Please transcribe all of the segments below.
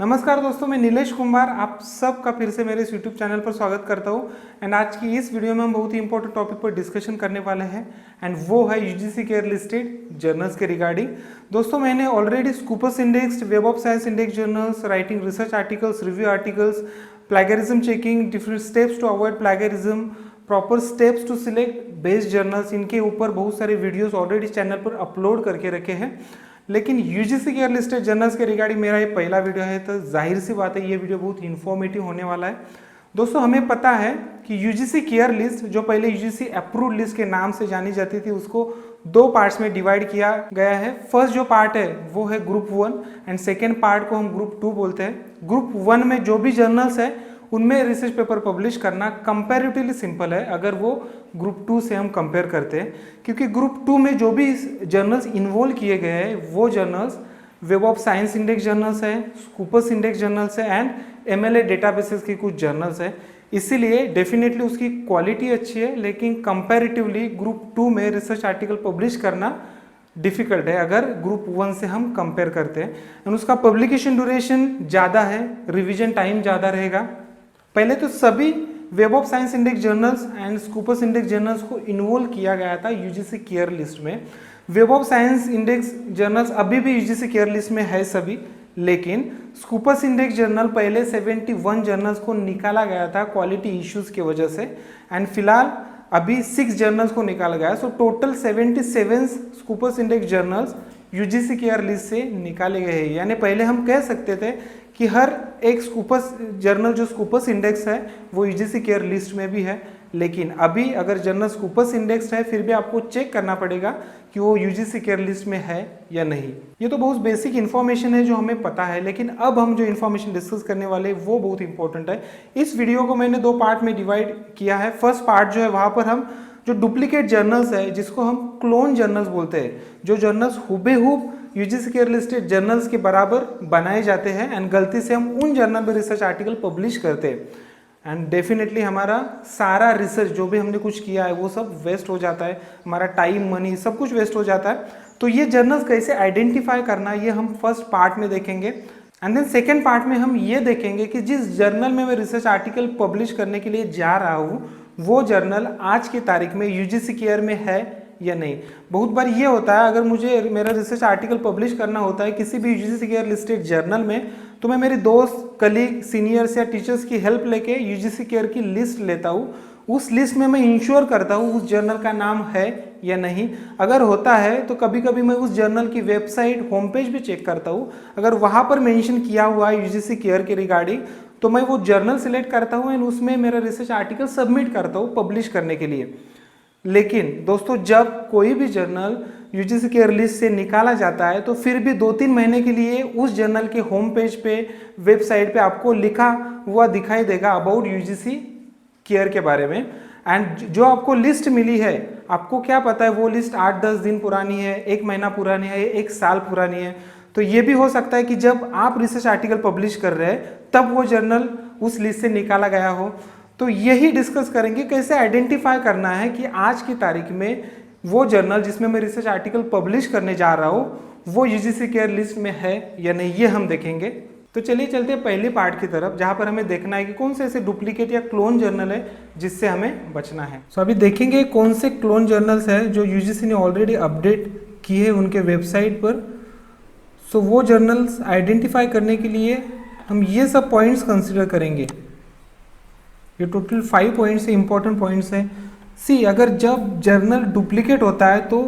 नमस्कार दोस्तों, मैं नीलेश कुमार आप सबका फिर से मेरे इस यूट्यूब चैनल पर स्वागत करता हूं। एंड आज की इस वीडियो में हम बहुत ही इंपॉर्टेंट टॉपिक पर डिस्कशन करने वाले हैं एंड वो है यूजीसी केयर लिस्टेड जर्नल्स के रिगार्डिंग। दोस्तों, मैंने already Scopus index, web of science index journals, writing research articles, review articles, plagiarism checking, different steps to avoid plagiarism, proper steps to select best journals, इनके ऊपर बहुत सारे videos already channel पर upload करके रखे हैं। लेकिन यूजीसी केयर लिस्टेड जर्नल्स के रिगार्डिंग मेरा ये पहला वीडियो है, तो जाहिर सी बात है ये वीडियो बहुत इन्फॉर्मेटिव होने वाला है। दोस्तों, हमें पता है कि यूजीसी केयर लिस्ट जो पहले यूजीसी अप्रूव्ड लिस्ट के नाम से जानी जाती थी, उसको दो पार्ट्स में डिवाइड किया गया है। फर्स्ट जो पार्ट है वो है ग्रुप 1 एंड सेकेंड पार्ट को हम ग्रुप 2 बोलते हैं। ग्रुप 1 में जो भी जर्नल्स है उनमें रिसर्च पेपर पब्लिश करना कंपैरेटिवली सिंपल है अगर वो ग्रुप 2 से हम कंपेयर करते हैं, क्योंकि ग्रुप 2 में जो भी जर्नल्स इन्वॉल्व किए गए हैं वो journals web of science index journals है, स्कूपस इंडेक्स जर्नल्स है एंड एमएलए डेटाबेसेस की कुछ जर्नल्स है। इसीलिए डेफिनेटली उसकी क्वालिटी अच्छी है, लेकिन कंपैरेटिवली ग्रुप 2 में रिसर्च आर्टिकल पब्लिश करना डिफिकल्ट है अगर ग्रुप 1 से हम कंपेयर करते हैं। एंड उसका पब्लिकेशन ड्यूरेशन ज़्यादा है, रिविजन टाइम ज़्यादा रहेगा। पहले तो सभी web of science index journals and Scopus index journals को इन्वॉल्व किया गया था यूजीसी केयर लिस्ट में। Web of science index journals अभी भी यूजीसी केयर लिस्ट में है सभी, लेकिन स्कूपस इंडेक्स जर्नल पहले 71 जर्नल्स को निकाला गया था क्वालिटी इश्यूज की वजह से, एंड फिलहाल अभी 6 जर्नल्स को निकाला गया। So total 77 Scopus index journals UGC care list से निकाले गए हैं। यानी पहले हम कह सकते थे कि हर एक स्कूपस जर्नल जो स्कूपस इंडेक्स है वो यूजीसी केयर लिस्ट में भी है, लेकिन अभी अगर जर्नल स्कूपस इंडेक्स है फिर भी आपको चेक करना पड़ेगा कि वो यूजीसी केयर लिस्ट में है या नहीं। ये तो बहुत बेसिक इन्फॉर्मेशन है जो हमें पता है, लेकिन अब हम जो इन्फॉर्मेशन डिस्कस करने वाले वो बहुत इंपॉर्टेंट है। इस वीडियो को मैंने दो पार्ट में डिवाइड किया है। फर्स्ट पार्ट जो है वहाँ पर हम जो डुप्लीकेट जर्नल्स है, जिसको हम क्लोन जर्नल्स बोलते हैं, जो जर्नल्स हुबेहूब यूजीसी केयर लिस्टेड जर्नल्स के बराबर बनाए जाते हैं एंड गलती से हम उन जर्नल में रिसर्च आर्टिकल पब्लिश करते हैं एंड डेफिनेटली हमारा सारा रिसर्च जो भी हमने कुछ किया है वो सब वेस्ट हो जाता है, हमारा टाइम मनी सब कुछ वेस्ट हो जाता है। तो ये जर्नल्स कैसे आइडेंटिफाई करना ये हम फर्स्ट पार्ट में देखेंगे। एंड देन सेकेंड पार्ट में हम ये देखेंगे कि जिस जर्नल में मैं रिसर्च आर्टिकल पब्लिश करने के लिए जा रहा हूँ वो जर्नल आज की तारीख में यूजीसी केयर में है या नहीं। बहुत बार ये होता है, अगर मुझे मेरा रिसर्च आर्टिकल पब्लिश करना होता है किसी भी यूजीसी केयर लिस्टेड जर्नल में, तो मैं मेरे दोस्त, कलीग, सीनियर्स या टीचर्स की हेल्प लेके यूजीसी केयर की लिस्ट लेता हूँ। उस लिस्ट में मैं इंश्योर करता हूँ उस जर्नल का नाम है या नहीं। अगर होता है तो कभी कभी मैं उस जर्नल की वेबसाइट, होम पेज भी चेक करता हूँ। अगर वहाँ पर मेंशन किया हुआ है यूजीसी केयर के रिगार्डिंग तो मैं वो जर्नल सिलेक्ट करता हूँ एंड उसमें मेरा रिसर्च आर्टिकल सबमिट करता हूँ पब्लिश करने के लिए। लेकिन दोस्तों, जब कोई भी जर्नल यूजीसी केयर लिस्ट से निकाला जाता है तो फिर भी 2-3 महीने के लिए उस जर्नल के होम पेज पे, वेबसाइट पे आपको लिखा हुआ दिखाई देगा अबाउट यूजीसी केयर के बारे में। एंड जो आपको लिस्ट मिली है, आपको क्या पता है वो लिस्ट 8-10 दिन पुरानी है, 1 महीना पुरानी है, 1 साल पुरानी है। तो ये भी हो सकता है कि जब आप रिसर्च आर्टिकल पब्लिश कर रहे हैं तब वो जर्नल उस लिस्ट से निकाला गया हो। तो यही डिस्कस करेंगे कैसे आइडेंटिफाई करना है कि आज की तारीख में वो जर्नल जिसमें मैं रिसर्च आर्टिकल पब्लिश करने जा रहा हूँ वो यूजीसी केयर लिस्ट में है या नहीं, ये हम देखेंगे। तो चलिए चलते हैं पहले पार्ट की तरफ, जहाँ पर हमें देखना है कि कौन से ऐसे डुप्लीकेट या क्लोन जर्नल है जिससे हमें बचना है। तो अभी देखेंगे कौन से क्लोन जर्नल्स है जो यूजीसी ने ऑलरेडी अपडेट किए हैं उनके वेबसाइट पर। सो वो जर्नल्स आइडेंटिफाई करने के लिए हम ये सब पॉइंट्स कंसिडर करेंगे। ये टोटल 5 पॉइंट्स से इंपॉर्टेंट पॉइंट्स हैं। सी, अगर जब जर्नल डुप्लीकेट होता है तो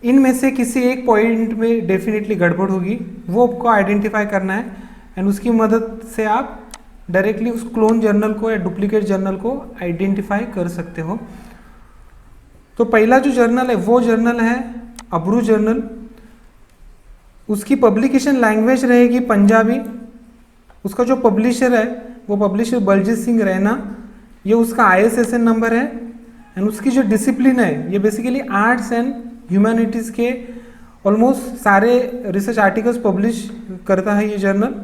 इनमें से किसी एक पॉइंट में डेफिनेटली गड़बड़ होगी, वो आपको आइडेंटिफाई करना है एंड उसकी मदद से आप डायरेक्टली उस क्लोन जर्नल को या डुप्लीकेट जर्नल को आइडेंटिफाई कर सकते हो। तो पहला जो जर्नल है वो जर्नल है अब्रू जर्नल। उसकी पब्लिकेशन लैंग्वेज रहेगी पंजाबी। उसका जो पब्लिशर है वो पब्लिशर बलजीत सिंह रैना, ये उसका ISSN नंबर है। एंड उसकी जो डिसिप्लिन है ये बेसिकली आर्ट्स एंड ह्यूमैनिटीज़ के ऑलमोस्ट सारे रिसर्च आर्टिकल्स पब्लिश करता है ये जर्नल।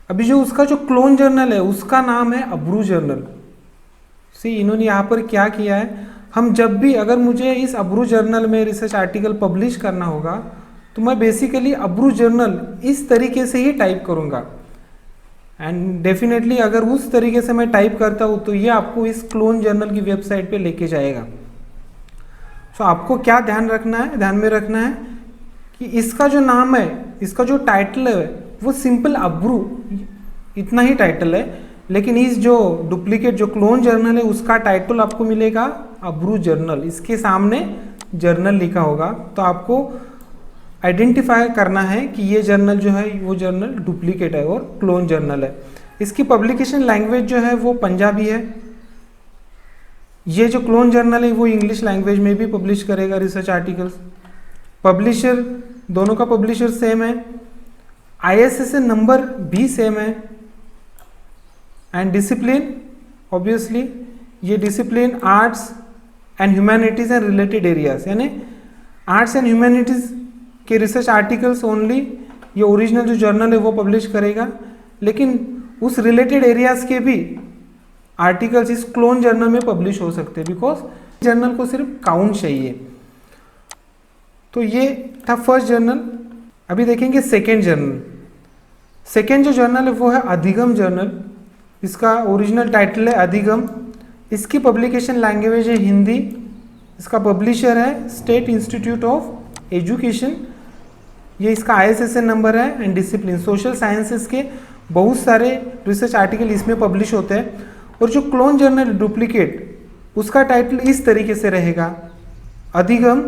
अभी जो उसका जो क्लोन जर्नल है उसका नाम है अब्रू जर्नल। सी, इन्होंने यहाँ पर क्या किया है, हम जब भी, अगर मुझे इस अब्रू जर्नल में रिसर्च आर्टिकल पब्लिश करना होगा तो मैं बेसिकली अब्रू जर्नल इस तरीके से ही टाइप करूँगा एंड डेफिनेटली अगर उस तरीके से मैं टाइप करता हूँ तो ये आपको इस क्लोन जर्नल की वेबसाइट पे लेके जाएगा। सो आपको क्या ध्यान में रखना है कि इसका जो नाम है, इसका जो टाइटल है वो सिंपल अब्रू इतना ही टाइटल है, लेकिन इस जो डुप्लीकेट जो क्लोन जर्नल है उसका टाइटल आपको मिलेगा अब्रू जर्नल, इसके सामने जर्नल लिखा होगा। तो आपको आइडेंटिफाई करना है कि ये जर्नल जो है वो जर्नल डुप्लीकेट है और क्लोन जर्नल है। इसकी पब्लिकेशन लैंग्वेज जो है वो पंजाबी है। ये जो क्लोन जर्नल है वो इंग्लिश लैंग्वेज में भी पब्लिश करेगा रिसर्च आर्टिकल्स। पब्लिशर, दोनों का पब्लिशर सेम है, ISSN नंबर भी सेम है एंड डिसिप्लिन ऑब्वियसली ये discipline arts and humanities and related areas, यानी आर्ट्स एंड ह्यूमैनिटीज के रिसर्च आर्टिकल्स ओनली ये ओरिजिनल जो जर्नल है वो पब्लिश करेगा, लेकिन उस रिलेटेड एरियाज के भी आर्टिकल्स इस क्लोन जर्नल में पब्लिश हो सकते हैं, बिकॉज जर्नल को सिर्फ काउंट चाहिए। तो ये था फर्स्ट जर्नल। अभी देखेंगे सेकेंड जर्नल। सेकेंड जो जर्नल है वो है अधिगम जर्नल। इसका ओरिजिनल टाइटल है अधिगम। इसकी पब्लिकेशन लैंग्वेज है हिंदी। इसका पब्लिशर है स्टेट इंस्टीट्यूट ऑफ एजुकेशन। ये इसका ISSN नंबर है एंड डिसिप्लिन। सोशल साइंसेस के बहुत सारे रिसर्च आर्टिकल इसमें पब्लिश होते हैं। और जो क्लोन जर्नल डुप्लीकेट उसका टाइटल इस तरीके से रहेगा अधिगम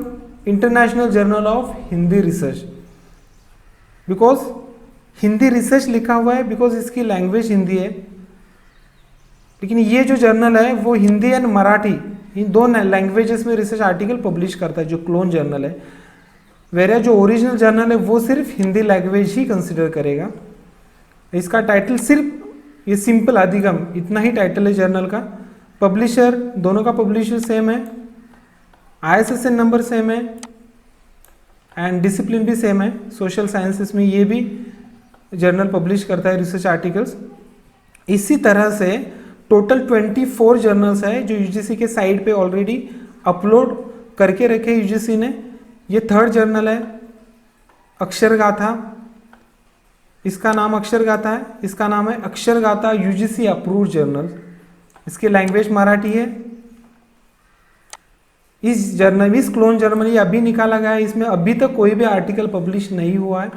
international journal of Hindi research. Because Hindi research लिखा हुआ है बिकॉज इसकी लैंग्वेज हिंदी है, लेकिन ये जो जर्नल है वो हिंदी एंड मराठी इन दो लैंग्वेजेस में रिसर्च आर्टिकल पब्लिश करता है जो क्लोन जर्नल है। वेरे जो ओरिजिनल जर्नल है वो सिर्फ हिंदी लैंग्वेज ही कंसिडर करेगा। इसका टाइटल सिर्फ ये सिंपल अधिगम इतना ही टाइटल है जर्नल का। पब्लिशर, दोनों का पब्लिशर सेम है, ISSN नंबर सेम है एंड डिसिप्लिन भी सेम है। सोशल साइंसेस में ये भी जर्नल पब्लिश करता है रिसर्च आर्टिकल्स। इसी तरह से टोटल 24 जर्नल्स है जो UGC के साइट पे ऑलरेडी अपलोड करके रखे UGC ने। ये थर्ड जर्नल है अक्षरगाथा। इसका नाम अक्षरगाथा है। इसका नाम है अक्षरगाथा UGC अप्रूव्ड जर्नल। इसकी लैंग्वेज मराठी है। इस क्लोन जर्नल ये अभी निकाला गया है। इसमें अभी तक कोई भी आर्टिकल पब्लिश नहीं हुआ है।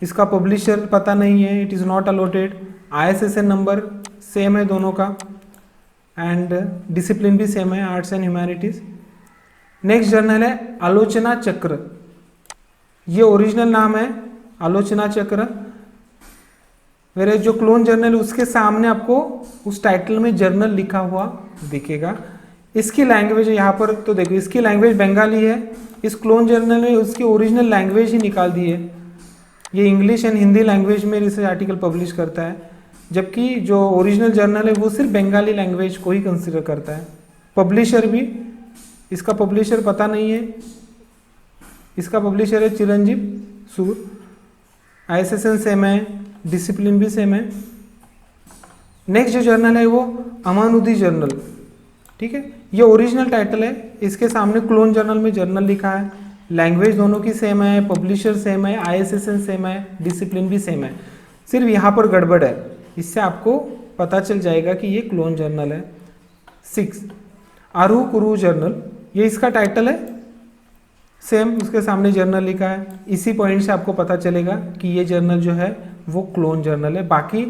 इसका पब्लिशर पता नहीं है, it is not allotted. ISSN number same है दोनों का एंड डिसिप्लिन भी सेम है, arts and humanities. Next journal है आलोचना चक्र। ये ओरिजिनल नाम है आलोचना चक्र। वेरे जो क्लोन जर्नल उसके सामने आपको उस टाइटल में जर्नल लिखा हुआ दिखेगा। इसकी लैंग्वेज यहाँ पर तो देखो, इसकी लैंग्वेज बंगाली है। इस क्लोन जर्नल में उसकी ओरिजिनल लैंग्वेज ही निकाल दी है। ये इंग्लिश एंड हिंदी लैंग्वेज में रिसर्च आर्टिकल पब्लिश करता है, जबकि जो ओरिजिनल जर्नल है वो सिर्फ बंगाली लैंग्वेज को ही कंसिडर करता है। पब्लिशर भी, इसका पब्लिशर पता नहीं है। इसका पब्लिशर है चिरंजीव सूर। ISSN सेम है, डिसिप्लिन भी सेम है। नेक्स्ट जो जर्नल है वो अमानुदी जर्नल, ठीक है। ये ओरिजिनल टाइटल है। इसके सामने क्लोन जर्नल में जर्नल लिखा है। लैंग्वेज दोनों की सेम है, पब्लिशर सेम है, ISSN सेम है, डिसिप्लिन भी सेम है। सिर्फ यहाँ पर गड़बड़ है, इससे आपको पता चल जाएगा कि ये क्लोन जर्नल है। 6 आरू कुरू जर्नल, ये इसका टाइटल है सेम, उसके सामने जर्नल लिखा है। इसी पॉइंट से आपको पता चलेगा कि ये जर्नल जो है वो क्लोन जर्नल है। बाकी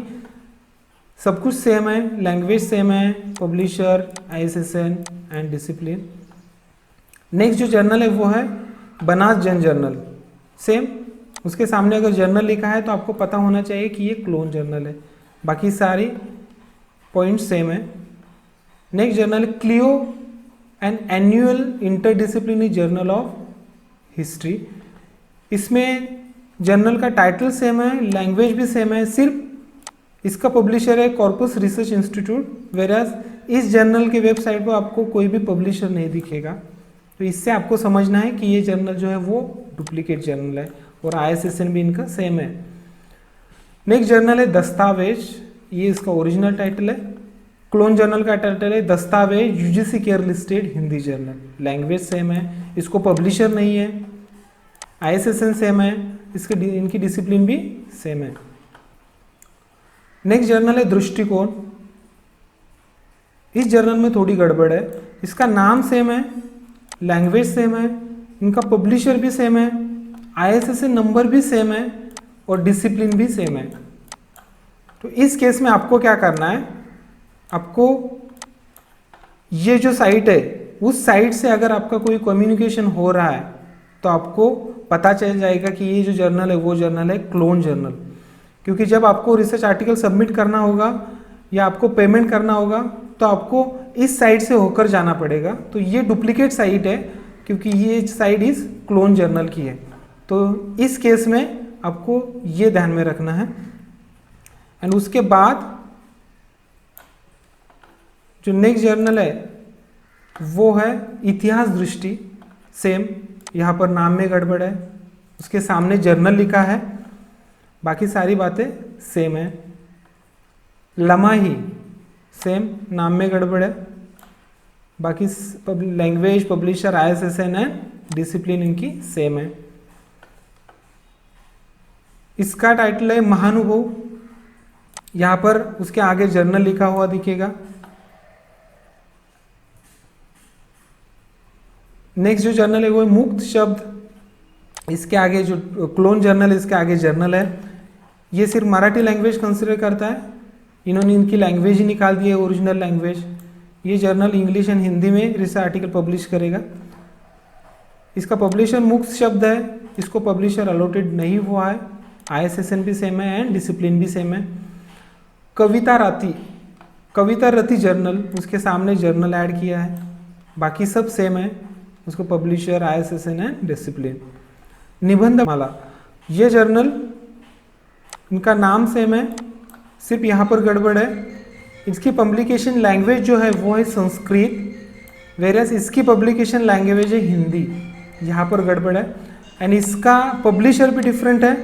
सब कुछ सेम है, लैंग्वेज सेम है, publisher, ISSN and discipline. Next जो जर्नल है वो है बनास जन जर्नल। सेम, उसके सामने अगर जर्नल लिखा है तो आपको पता होना चाहिए कि ये क्लोन जर्नल है। बाकी सारी पॉइंट सेम है। नेक्स्ट जर्नल है Clio an annual interdisciplinary journal of history. इसमें जर्नल का टाइटल सेम है, लैंग्वेज भी सेम है, सिर्फ इसका पब्लिशर है कॉर्पस रिसर्च इंस्टीट्यूट। वेराज इस जर्नल के वेबसाइट पर आपको कोई भी पब्लिशर नहीं दिखेगा। तो इससे आपको समझना है कि ये जर्नल जो है वो डुप्लीकेट जर्नल है और ISSN भी इनका सेम है। नेक्स्ट जर्नल है दस्तावेज। ये इसका ओरिजिनल टाइटल है। क्लोन जर्नल का टाइटल है दस्तावेज UGC care listed Hindi journal. Language same है, इसको पब्लिशर नहीं है। ISSN सेम है, इनकी डिसिप्लिन भी सेम है। नेक्स्ट जर्नल है दृष्टिकोण। इस जर्नल में थोड़ी गड़बड़ है, इसका नाम सेम है, लैंग्वेज सेम है, इनका पब्लिशर भी सेम है, ISSN नंबर भी सेम है और डिसिप्लिन भी सेम है। तो इस केस में आपको क्या करना है, आपको ये जो साइट है उस साइट से अगर आपका कोई कम्युनिकेशन हो रहा है तो आपको पता चल जाएगा कि ये जो जर्नल है वो जर्नल है क्लोन जर्नल। क्योंकि जब आपको रिसर्च आर्टिकल सबमिट करना होगा या आपको पेमेंट करना होगा तो आपको इस साइट से होकर जाना पड़ेगा। तो ये डुप्लीकेट साइट है क्योंकि ये साइट इस क्लोन जर्नल की है। तो इस केस में आपको ये ध्यान में रखना है। एंड उसके बाद जो नेक्स्ट जर्नल है वो है इतिहास दृष्टि। सेम, यहाँ पर नाम में गड़बड़ है, उसके सामने जर्नल लिखा है, बाकी सारी बातें सेम है। लमाही सेम, नाम में गड़बड़ है, बाकी language, publisher, ISSN and discipline इनकी सेम है। इसका टाइटल है महानुभव, यहाँ पर उसके आगे जर्नल लिखा हुआ दिखेगा। नेक्स्ट जो जर्नल है वो है मुक्त शब्द, इसके आगे जो क्लोन जर्नल है इसके आगे जर्नल है। ये सिर्फ मराठी लैंग्वेज कंसिडर करता है, इन्होंने इनकी लैंग्वेज ही निकाल दी है, ओरिजिनल लैंग्वेज। ये जर्नल इंग्लिश एंड हिंदी में रिसर्च आर्टिकल पब्लिश करेगा। इसका पब्लिशर मुक्त शब्द है, इसको पब्लिशर अलॉटेड नहीं हुआ है, ISSN भी सेम है एंड डिसिप्लिन भी सेम है। कविता रति जर्नल, उसके सामने जर्नल ऐड किया है, बाकी सब सेम है, उसको पब्लिशर, ISSN एंड डिसिप्लिन। निबंध माला, ये जर्नल इनका नाम सेम है, सिर्फ यहाँ पर गड़बड़ है, इसकी पब्लिकेशन लैंग्वेज जो है वो है संस्कृत, वेरियस इसकी पब्लिकेशन लैंग्वेज है हिंदी, यहाँ पर गड़बड़ है। एंड इसका पब्लिशर भी डिफरेंट है,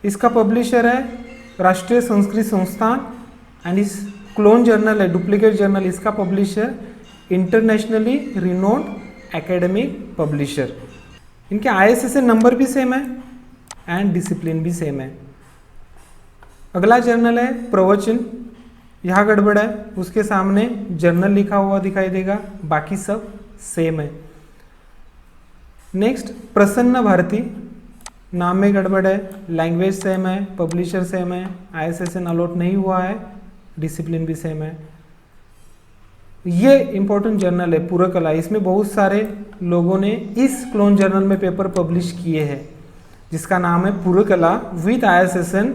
इसका पब्लिशर है राष्ट्रीय संस्कृत संस्थान एंड इस क्लोन जर्नल है, डुप्लीकेट जर्नल, इसका publisher internationally renowned academic publisher. इनके ISSN नंबर भी सेम है एंड डिसिप्लिन भी सेम है। अगला जर्नल है प्रवचन, यहाँ गड़बड़ है, उसके सामने जर्नल लिखा हुआ दिखाई देगा, बाकी सब सेम है। नेक्स्ट प्रसन्न भारती, नाम में गड़बड़ है, लैंग्वेज सेम है, पब्लिशर सेम है, ISSN अलॉट नहीं हुआ है, डिसिप्लिन भी सेम है। ये इंपॉर्टेंट जर्नल है पुरकला, इसमें बहुत सारे लोगों ने इस क्लोन जर्नल में पेपर पब्लिश किए हैं जिसका नाम है पुरकला विद ISSN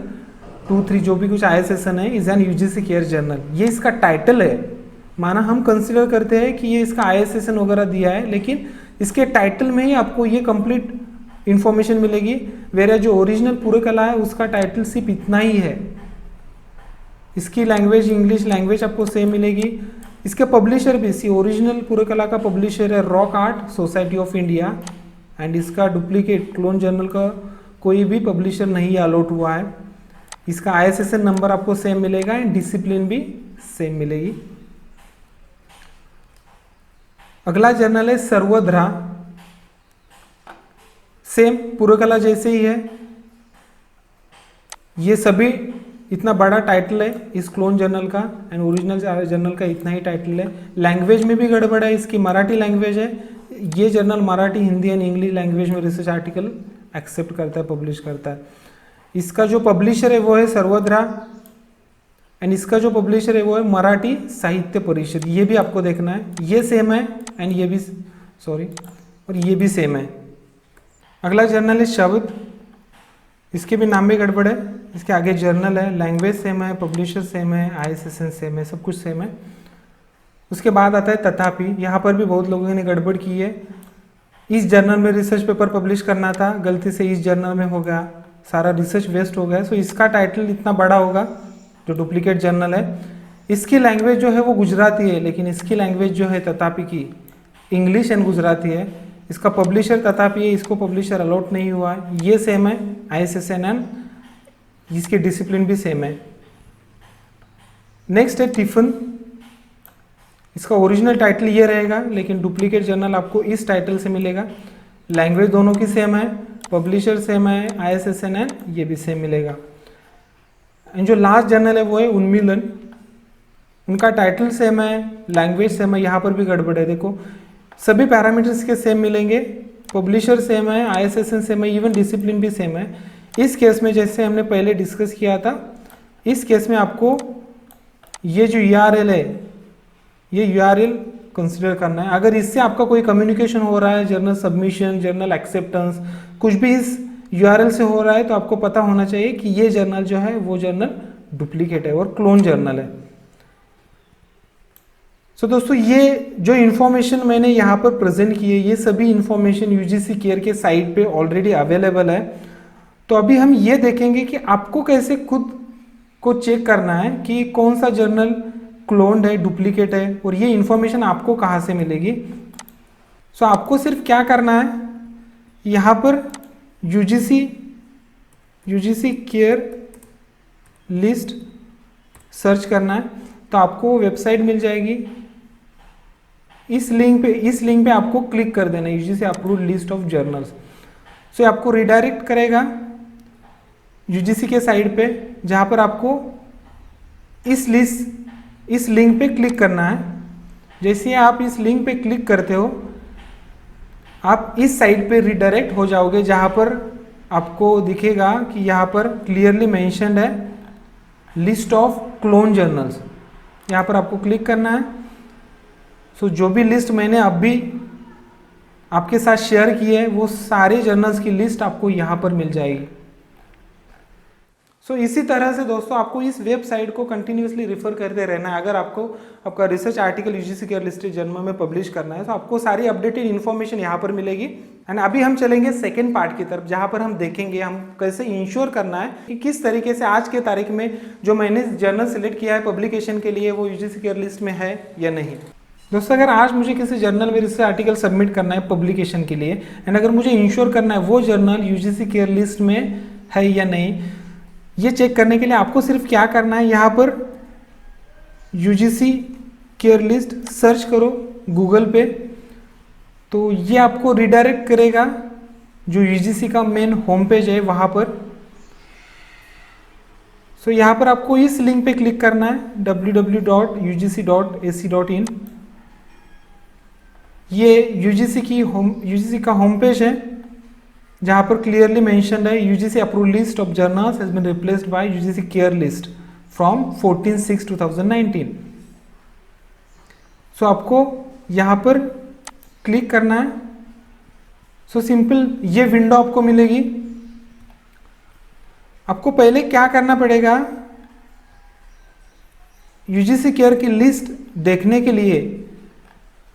23, जो भी कुछ ISSN है is an UGC care journal. ये इसका टाइटल है, माना हम कंसिडर करते हैं कि ये इसका ISSN वगैरह दिया है, लेकिन इसके टाइटल में ही आपको ये कंप्लीट इंफॉर्मेशन मिलेगी। वेरा जो ओरिजिनल पुरकला है उसका टाइटल सिर्फ इतना ही है, इसकी लैंग्वेज इंग्लिश लैंग्वेज आपको सेम मिलेगी। इसके पब्लिशर भी, इसी ओरिजिनल पुरकला का पब्लिशर है rock art society of India and इसका डुप्लीकेट क्लोन जर्नल का कोई भी पब्लिशर नहीं अलॉट हुआ है। इसका ISSN नंबर आपको सेम मिलेगा एंड डिसिप्लिन भी सेम मिलेगी। अगला जर्नल है सर्वध्रा, सेम पुरकला जैसे ही है, ये सभी इतना बड़ा टाइटल है इस क्लोन जर्नल का एंड ओरिजिनल जर्नल का इतना ही टाइटल है। लैंग्वेज में भी गड़बड़ है, इसकी मराठी लैंग्वेज है, ये journal Marathi, Hindi and English language में रिसर्च आर्टिकल एक्सेप्ट करता है, पब्लिश करता है। इसका जो पब्लिशर है वो है सर्वध्रा एंड इसका जो पब्लिशर है वो है मराठी साहित्य परिषद, ये भी आपको देखना है, ये सेम है एंड ये भी और ये भी सेम है। अगला जर्नल है शब्द, इसके भी नाम में गड़बड़ है, इसके आगे जर्नल है, लैंग्वेज सेम है, पब्लिशर सेम है, ISSN सेम है, सब कुछ सेम है। उसके बाद आता है तथापि, यहाँ पर भी बहुत लोगों ने गड़बड़ की है। इस जर्नल में रिसर्च पेपर पब्लिश करना था, गलती से इस जर्नल में हो गया, सारा रिसर्च वेस्ट हो गया। सो इसका टाइटल इतना बड़ा होगा जो डुप्लीकेट जर्नल है। इसकी लैंग्वेज जो है वो गुजराती है, लेकिन इसकी लैंग्वेज जो है तथापि की इंग्लिश एंड गुजराती है। इसका पब्लिशर तथापि है, इसको पब्लिशर अलॉट नहीं हुआ है, ये सेम है ISSN एंड इसकी डिसिप्लिन भी सेम है। नेक्स्ट है टिफिन, इसका ओरिजिनल टाइटल ये रहेगा लेकिन डुप्लीकेट जर्नल आपको इस टाइटल से मिलेगा। लैंग्वेज दोनों की सेम है, पब्लिशर सेम है, ISSN ये भी सेम मिलेगा। एंड जो लास्ट जर्नल है वो है उन्मीलन, उनका टाइटल सेम है, लैंग्वेज सेम है, यहाँ पर भी गड़बड़ है, देखो सभी पैरामीटर्स के सेम मिलेंगे, पब्लिशर सेम है, ISSN सेम है, इवन डिसिप्लिन भी सेम है। इस केस में जैसे हमने पहले डिस्कस किया था, इस केस में आपको ये जो URL है ये URL कंसिडर करना है। अगर इससे आपका कोई कम्युनिकेशन हो रहा है, जर्नल सबमिशन, जर्नल एक्सेप्टेंस, कुछ भी इस URL से हो रहा है, तो आपको पता होना चाहिए कि ये जर्नल जो है वो जर्नल डुप्लीकेट है और क्लोन जर्नल है। सो दोस्तों ये जो इन्फॉर्मेशन मैंने यहाँ पर प्रेजेंट की है, ये सभी इन्फॉर्मेशन UGC केयर के साइट पे ऑलरेडी अवेलेबल है। तो अभी हम ये देखेंगे कि आपको कैसे खुद को चेक करना है कि कौन सा जर्नल क्लोन्ड है, डुप्लीकेट है, और ये इन्फॉर्मेशन आपको कहाँ से मिलेगी। सो आपको सिर्फ क्या करना है, यहाँ पर UGC केयर लिस्ट सर्च करना है, तो आपको वेबसाइट मिल जाएगी। इस लिंक पे आपको क्लिक कर देना है, UGC approved list of journals. So आपको रिडायरेक्ट करेगा UGC के साइट पे, जहाँ पर आपको इस लिंक पे क्लिक करना है। जैसे आप इस लिंक पे क्लिक करते हो, आप इस साइट पे रिडायरेक्ट हो जाओगे, जहाँ पर आपको दिखेगा कि यहाँ पर क्लियरली मेंशन्ड है लिस्ट ऑफ क्लोन जर्नल्स। यहाँ पर आपको क्लिक करना है। सो जो भी लिस्ट मैंने अभी आपके साथ शेयर की है, वो सारे जर्नल्स की लिस्ट आपको यहाँ पर मिल जाएगी। सो इसी तरह से दोस्तों आपको इस वेबसाइट को कंटिन्यूसली रिफर करते रहना है। अगर आपको आपका research article UGC care listed journal में पब्लिश करना है, तो आपको सारी अपडेटेड इन्फॉर्मेशन यहाँ पर मिलेगी। एंड अभी हम चलेंगे सेकेंड पार्ट की तरफ, जहाँ पर हम देखेंगे हम कैसे इंश्योर करना है कि किस तरीके से आज के तारीख में जो मैंने जर्नल सिलेक्ट किया है पब्लिकेशन के लिए, वो UGC केयर लिस्ट में है या नहीं। दोस्तों अगर आज मुझे किसी जर्नल में रिसर्च आर्टिकल सबमिट करना है पब्लिकेशन के लिए, एंड अगर मुझे इंश्योर करना है वो जर्नल UGC केयर लिस्ट में है या नहीं, ये चेक करने के लिए आपको सिर्फ क्या करना है, यहाँ पर UGC केयर लिस्ट सर्च करो गूगल पे, तो ये आपको रिडायरेक्ट करेगा जो UGC का मेन होम पेज है वहाँ पर। सो यहाँ पर आपको इस लिंक पे क्लिक करना है www.ugc.ac.in। ये UGC का होम पेज है, जहाँ पर क्लियरली मेंशन्ड है UGC approved list of journals has been replaced by UGC care list from 14/6/2019। So आपको यहाँ पर क्लिक करना है। सो सिंपल ये विंडो आपको मिलेगी। आपको पहले क्या करना पड़ेगा, UGC केयर की लिस्ट देखने के लिए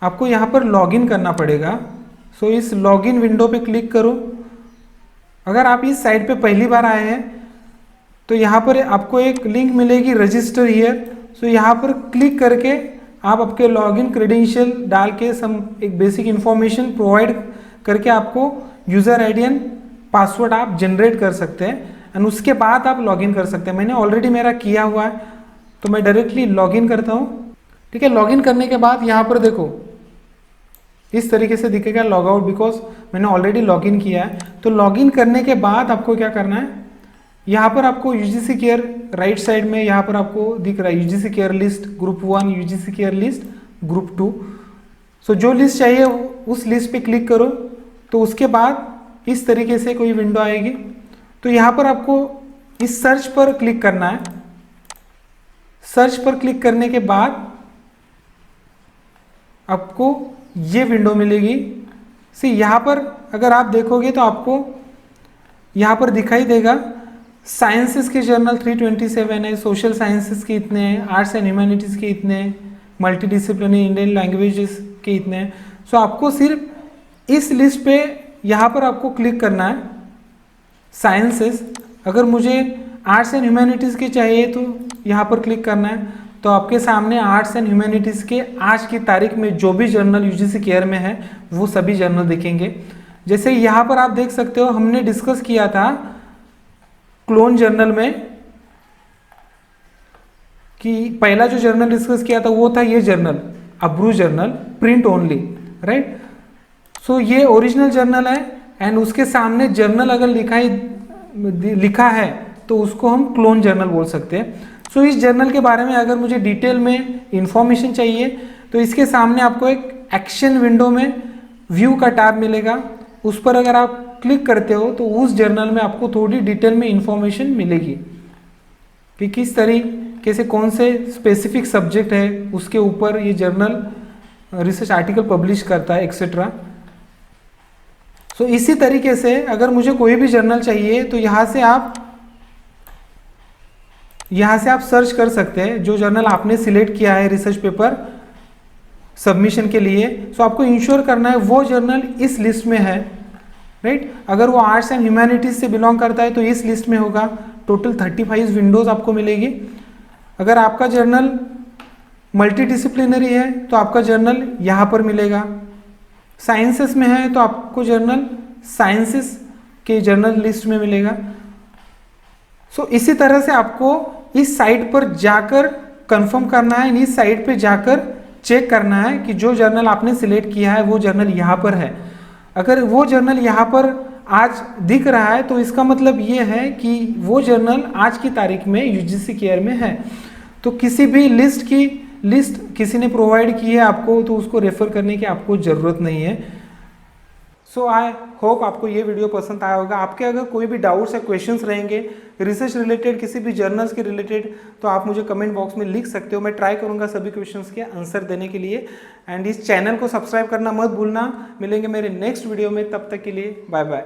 आपको यहाँ पर लॉगिन करना पड़ेगा। सो इस लॉगिन विंडो पे क्लिक करो। अगर आप इस साइट पे पहली बार आए हैं, तो यहाँ पर आपको एक लिंक मिलेगी रजिस्टर हियर। सो यहाँ पर क्लिक करके आप आपके लॉगिन क्रेडेंशियल डाल के एक बेसिक इन्फॉर्मेशन प्रोवाइड करके आपको यूज़र आईडी एंड पासवर्ड आप जनरेट कर सकते हैं, एंड उसके बाद आप लॉगिन कर सकते हैं। मैंने ऑलरेडी मेरा किया हुआ है, तो मैं डायरेक्टली लॉगिन करता हूँ। ठीक है, लॉगिन करने के बाद यहाँ पर देखो इस तरीके से दिखेगा लॉग आउट, बिकॉज मैंने ऑलरेडी लॉगिन किया है। तो लॉगिन करने के बाद आपको क्या करना है, यहाँ पर आपको UGC केयर राइट साइड में यहाँ पर आपको दिख रहा है UGC care list group 1, UGC care list group 2। सो जो लिस्ट चाहिए उस लिस्ट पे क्लिक करो, तो उसके बाद इस तरीके से कोई विंडो आएगी। तो यहाँ पर आपको इस सर्च पर क्लिक करना है। सर्च पर क्लिक करने के बाद आपको ये विंडो मिलेगी। यहाँ पर अगर आप देखोगे तो आपको यहाँ पर दिखाई देगा साइंसेस के जर्नल 327 है, सोशल साइंसेस के इतने हैं, आर्ट्स एंड ह्यूमैनिटीज़ के इतने हैं, मल्टीडिसिप्लिनरी इंडियन लैंग्वेजेस के इतने हैं। सो आपको सिर्फ इस लिस्ट पे यहाँ पर आपको क्लिक करना है साइंसेस। अगर मुझे आर्ट्स एंड ह्यूमैनिटीज़ के चाहिए तो यहाँ पर क्लिक करना है। तो आपके सामने आर्ट्स एंड ह्यूमैनिटीज़ के आज की तारीख में जो भी जर्नल UGC केयर में है वो सभी जर्नल दिखेंगे। जैसे यहाँ पर आप देख सकते हो, हमने डिस्कस किया था क्लोन जर्नल में कि पहला जो जर्नल डिस्कस किया था वो था ये जर्नल, अब्रू journal, print only, right. So ये ओरिजिनल जर्नल है एंड उसके सामने जर्नल अगर लिखा है तो उसको हम क्लोन जर्नल बोल सकते हैं। सो इस जर्नल के बारे में अगर मुझे डिटेल में इंफॉर्मेशन चाहिए तो इसके सामने आपको एक एक्शन विंडो में व्यू का टैब मिलेगा, उस पर अगर आप क्लिक करते हो तो उस जर्नल में आपको थोड़ी डिटेल में इंफॉर्मेशन मिलेगी कि किस तरीके से कौन से स्पेसिफिक सब्जेक्ट है उसके ऊपर ये जर्नल रिसर्च आर्टिकल पब्लिश करता है एक्सेट्रा। सो इसी तरीके से अगर मुझे कोई भी जर्नल चाहिए तो यहाँ से आप सर्च कर सकते हैं जो जर्नल आपने सिलेक्ट किया है रिसर्च पेपर सबमिशन के लिए। सो आपको इंश्योर करना है वो जर्नल इस लिस्ट में है, राइट। अगर वो आर्ट्स एंड ह्यूमैनिटीज से बिलोंग करता है तो इस लिस्ट में होगा। टोटल 35 विंडोज आपको मिलेगी। अगर आपका जर्नल मल्टीडिसिप्लिनरी है तो आपका जर्नल यहाँ पर मिलेगा। साइंसेस में है तो आपको जर्नल साइंसेस के जर्नल लिस्ट में मिलेगा। सो इसी तरह से आपको इस साइट पर जाकर कंफर्म करना है, इस साइट पे जाकर चेक करना है कि जो जर्नल आपने सिलेक्ट किया है वो जर्नल यहाँ पर है। अगर वो जर्नल यहाँ पर आज दिख रहा है तो इसका मतलब ये है कि वो जर्नल आज की तारीख में यूजीसी केयर में है। तो किसी भी लिस्ट किसी ने प्रोवाइड की है आपको तो उसको रेफर करने की आपको ज़रूरत नहीं है। सो आई होप आपको ये वीडियो पसंद आया होगा। आपके अगर कोई भी डाउट्स या क्वेश्चंस रहेंगे रिसर्च रिलेटेड, किसी भी जर्नल्स के रिलेटेड, तो आप मुझे कमेंट बॉक्स में लिख सकते हो। मैं ट्राई करूंगा सभी क्वेश्चंस के आंसर देने के लिए। एंड इस चैनल को सब्सक्राइब करना मत भूलना। मिलेंगे मेरे नेक्स्ट वीडियो में, तब तक के लिए बाय बाय।